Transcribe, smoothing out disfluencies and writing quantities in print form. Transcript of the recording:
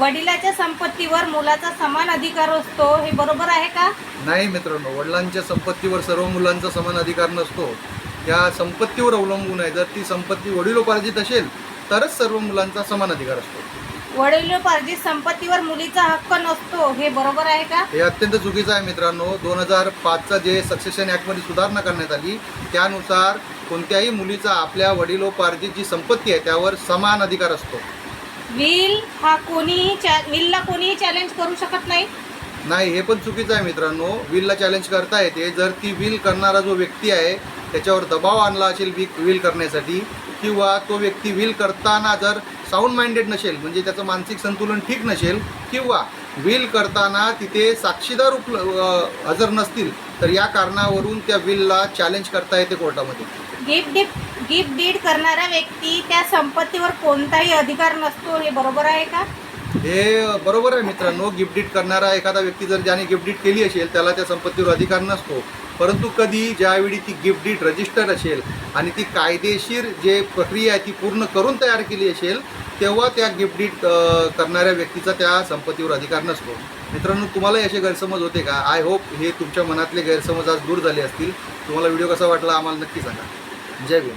वडिलाच्या संपत्तीवर मुलाचा समान अधिकार असतो, हे बरोबर आहे का? नाही मित्रांनो, वडिलांच्या संपत्तीवर सर्व मुलांचा समान अधिकार नसतो. त्या संपत्तीवर अवलंबून आहे. जर ती संपत्ती वडिलोपार्जित असेल तरच सर्व मुलांचा समान अधिकार असतो. वडिलोपार्जित संपत्तीवर मुलीचा हक्क नसतो, हे बरोबर आहे का? हे अत्यंत चुकीचं आहे मित्रांनो. 2005चा जे सक्सेशन ॲक्टमध्ये सुधारणा करण्यात आली त्यानुसार कोणत्याही मुलीचा आपल्या वडिलोपार्जित जी संपत्ती आहे त्यावर समान अधिकार असतो. विलला कोणीही चॅलेंज करू शकत नाही. नाही, हे पण चुकीचं आहे मित्रांनो. विलला चॅलेंज करता येते जर ती विल करणारा जो व्यक्ती आहे त्याच्यावर दबाव आणला असेल विल करण्यासाठी, किंवा तो व्यक्ती विल करताना जर साऊंड माइंडेड नसेल, म्हणजे त्याचं मानसिक संतुलन ठीक नसेल, किंवा विल करताना तिथे साक्षीदार हजर नसतील, तर या कारणावरून त्या विलला चॅलेंज करता येते कोर्टामध्ये. गिफ्ट डीड करणारा व्यक्ती त्या संपत्तीवर कोणताही अधिकार नसतो, हे बरोबर आहे का? हे बरोबर आहे मित्रांनो. गिफ्ट डीड करणारा एखादा व्यक्ती जर ज्याने गिफ्ट डीड केली असेल त्याला त्या संपत्तीवर अधिकार नसतो. परंतु कधी ज्यावेळी ती गिफ्ट डीड रजिस्टर्ड असेल आणि ती कायदेशीर जे प्रक्रिया आहे ती पूर्ण करून तयार केली असेल, तेव्हा त्या गिफ्ट डीड करणाऱ्या व्यक्तीचा त्या संपत्तीवर अधिकार नसतो. मित्रांनो, तुम्हालाही असे गैरसमज होते का? आय होप हे तुमच्या मनातले गैरसमज आज दूर झाले असतील. तुम्हाला व्हिडिओ कसा वाटला आम्हाला नक्की सांगा. जय भीम.